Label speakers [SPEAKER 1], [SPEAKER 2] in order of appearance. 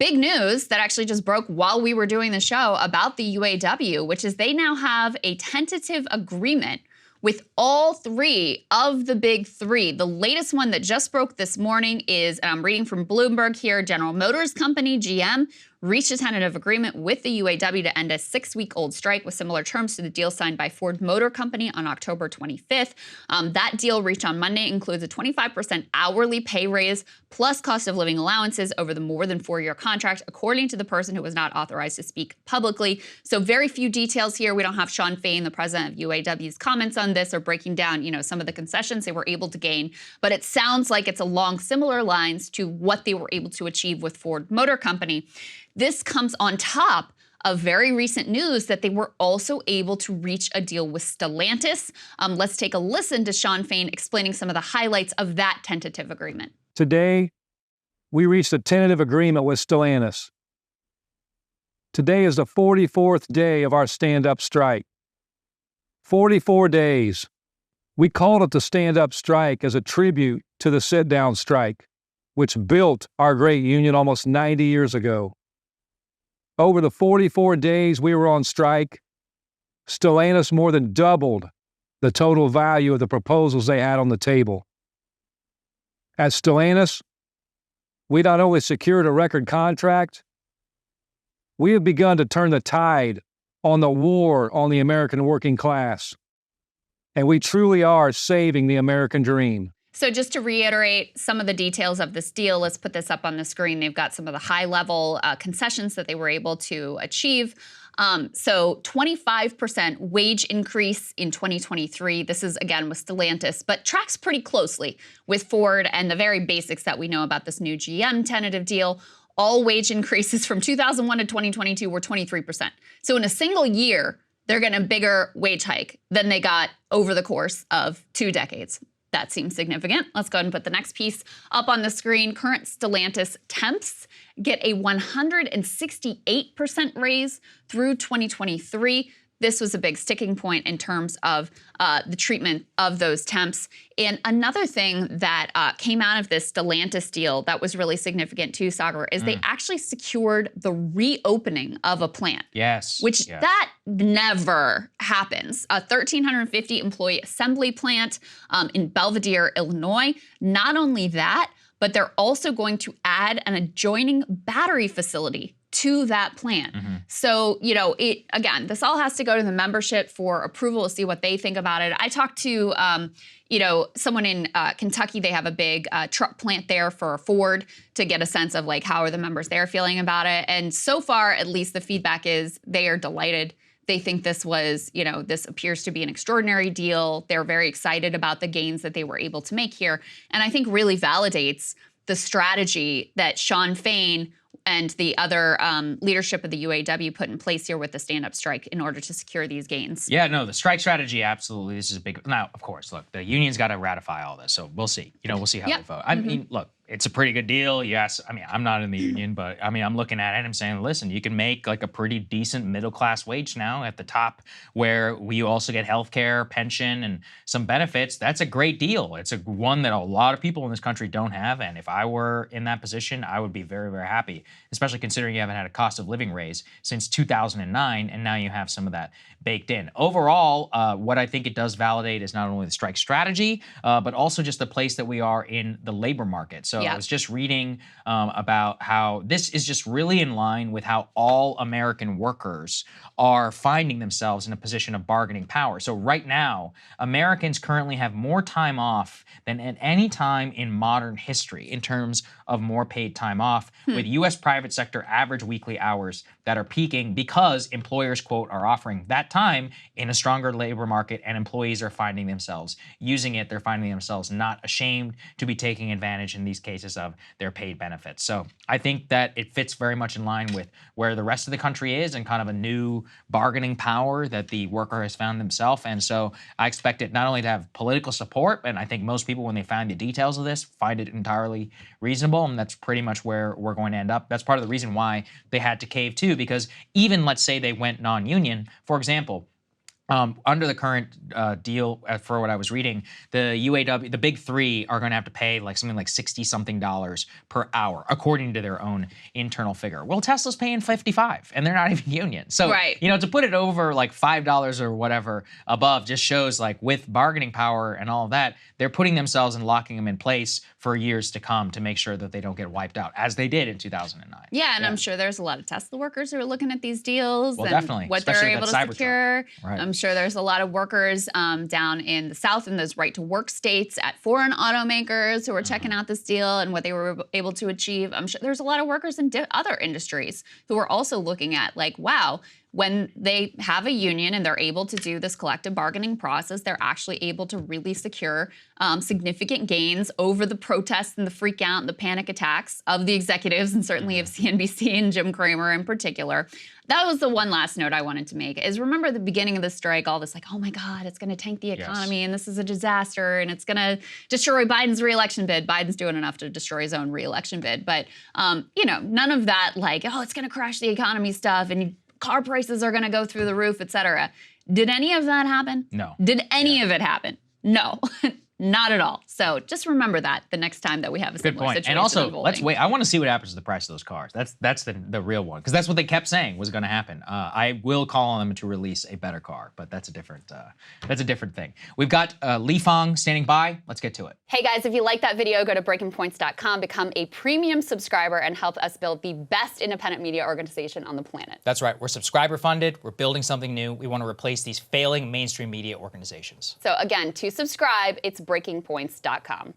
[SPEAKER 1] big news that actually just broke while we were doing the show about the UAW, which is they now have a tentative agreement with all three of the big three. The latest one that just broke this morning is, and I'm reading from Bloomberg here, General Motors Company, GM, reached a tentative agreement with the UAW to end a 6-week-old strike with similar terms to the deal signed by Ford Motor Company on October 25th. That deal reached on Monday includes a 25% hourly pay raise plus cost of living allowances over the more than 4-year contract, according to the person who was not authorized to speak publicly. So very few details here. We don't have Shawn Fain, the president of UAW's, comments on this or breaking down, some of the concessions they were able to gain. But it sounds like it's along similar lines to what they were able to achieve with Ford Motor Company. This comes on top of very recent news that they were also able to reach a deal with Stellantis. Let's take a listen to Shawn Fain explaining some of the highlights of that tentative agreement.
[SPEAKER 2] Today, we reached a tentative agreement with Stellantis. Today is the 44th day of our stand-up strike. 44 days. We called it the stand-up strike as a tribute to the sit-down strike, which built our great union almost 90 years ago. Over the 44 days we were on strike, Stellantis more than doubled the total value of the proposals they had on the table. At Stellantis, we not only secured a record contract, we have begun to turn the tide on the war on the American working class. And we truly are saving the American dream.
[SPEAKER 1] So just to reiterate some of the details of this deal, let's put this up on the screen. They've got some of the high-level concessions that they were able to achieve. So 25% wage increase in 2023. This is, again, with Stellantis, but tracks pretty closely with Ford and the very basics that we know about this new GM tentative deal. All wage increases from 2001 to 2022 were 23%. So in a single year, they're getting a bigger wage hike than they got over the course of 2 decades. That seems significant. Let's go ahead and put the next piece up on the screen. Current Stellantis temps get a 168% raise through 2023. This was a big sticking point in terms of the treatment of those temps. And another thing that came out of this Stellantis deal that was really significant too, Saagar, is they actually secured the reopening of a plant.
[SPEAKER 3] Yes.
[SPEAKER 1] Which that never happens. A 1,350 employee assembly plant in Belvidere, Illinois. Not only that, but they're also going to add an adjoining battery facility to that plant. So, again, this all has to go to the membership for approval to see what they think about it. I talked to, someone in Kentucky. They have a big truck plant there for Ford to get a sense of how are the members there feeling about it. And so far, at least the feedback is they are delighted. They think this was, this appears to be an extraordinary deal. They're very excited about the gains that they were able to make here. And I think really validates the strategy that Shawn Fain and the other leadership of the UAW put in place here with the stand-up strike in order to secure these gains.
[SPEAKER 3] Yeah, no, the strike strategy, absolutely. This is a big. Now, of course, look, the union's got to ratify all this, so we'll see. We'll see how they vote. I mean, look, it's a pretty good deal. Yes, I mean, I'm not in the union, but I mean, I'm looking at it and I'm saying, listen, you can make a pretty decent middle-class wage now at the top, where we also get healthcare, pension, and some benefits. That's a great deal. It's one that a lot of people in this country don't have, and if I were in that position, I would be very, very happy, especially considering you haven't had a cost of living raise since 2009, and now you have some of that baked in. Overall, what I think it does validate is not only the strike strategy, but also just the place that we are in the labor market. So I was just reading about how this is just really in line with how all American workers are finding themselves in a position of bargaining power. So right now, Americans currently have more time off than at any time in modern history in terms of more paid time off, with U.S. private sector average weekly hours that are peaking because employers, quote, are offering that time in a stronger labor market, and employees are finding themselves using it. They're finding themselves not ashamed to be taking advantage in these cases of their paid benefits. So I think that it fits very much in line with where the rest of the country is and kind of a new bargaining power that the worker has found themselves. And so I expect it not only to have political support, and I think most people, when they find the details of this, find it entirely reasonable, and that's pretty much where we're going to end up. That's part of the reason why they had to cave too, because even let's say they went non-union, for example, Under the current deal, for what I was reading, the UAW, the big three, are going to have to pay like something like $60-something per hour, according to their own internal figure. Well, Tesla's paying 55, and they're not even union. So,
[SPEAKER 1] Right.
[SPEAKER 3] you know, to put it over like $5 or whatever above just shows like with bargaining power and all of that, they're putting themselves and locking them in place for years to come to make sure that they don't get wiped out, as they did in 2009.
[SPEAKER 1] Yeah, and I'm sure there's a lot of Tesla workers who are looking at these deals
[SPEAKER 3] Well,
[SPEAKER 1] and
[SPEAKER 3] definitely,
[SPEAKER 1] what they're
[SPEAKER 3] especially
[SPEAKER 1] able to
[SPEAKER 3] that Cybertruck.
[SPEAKER 1] secure.
[SPEAKER 3] Right.
[SPEAKER 1] I'm sure there's a lot of workers down in the South in those right-to-work states at foreign automakers who are checking out this deal and what they were able to achieve. I'm sure there's a lot of workers in other industries who are also looking at like, wow, when they have a union and they're able to do this collective bargaining process, they're actually able to really secure significant gains over the protests and the freak out and the panic attacks of the executives and certainly of CNBC and Jim Cramer in particular. That was the one last note I wanted to make is remember the beginning of the strike, all this like, oh my God, it's gonna tank the economy and this is a disaster and it's gonna destroy Biden's reelection bid. Biden's doing enough to destroy his own reelection bid. But, you know, none of that like, oh, it's gonna crash the economy stuff and car prices are gonna go through the roof, et cetera. Did any of that happen?
[SPEAKER 3] No.
[SPEAKER 1] Did any of it happen? No. Not at all. So just remember that the next time that we have a
[SPEAKER 3] Good
[SPEAKER 1] similar
[SPEAKER 3] point.
[SPEAKER 1] situation
[SPEAKER 3] And also,
[SPEAKER 1] unfolding.
[SPEAKER 3] let's wait. I want to see what happens to the price of those cars. That's the real one, because that's what they kept saying was going to happen. I will call on them to release a better car, but that's a different thing. We've got Li Fang standing by. Let's get to it.
[SPEAKER 4] Hey guys, if you like that video, go to breakingpoints.com, become a premium subscriber, and help us build the best independent media organization on the planet.
[SPEAKER 5] That's right. We're subscriber funded. We're building something new. We want to replace these failing mainstream media organizations.
[SPEAKER 4] So again, to subscribe, it's breakingpoints.com.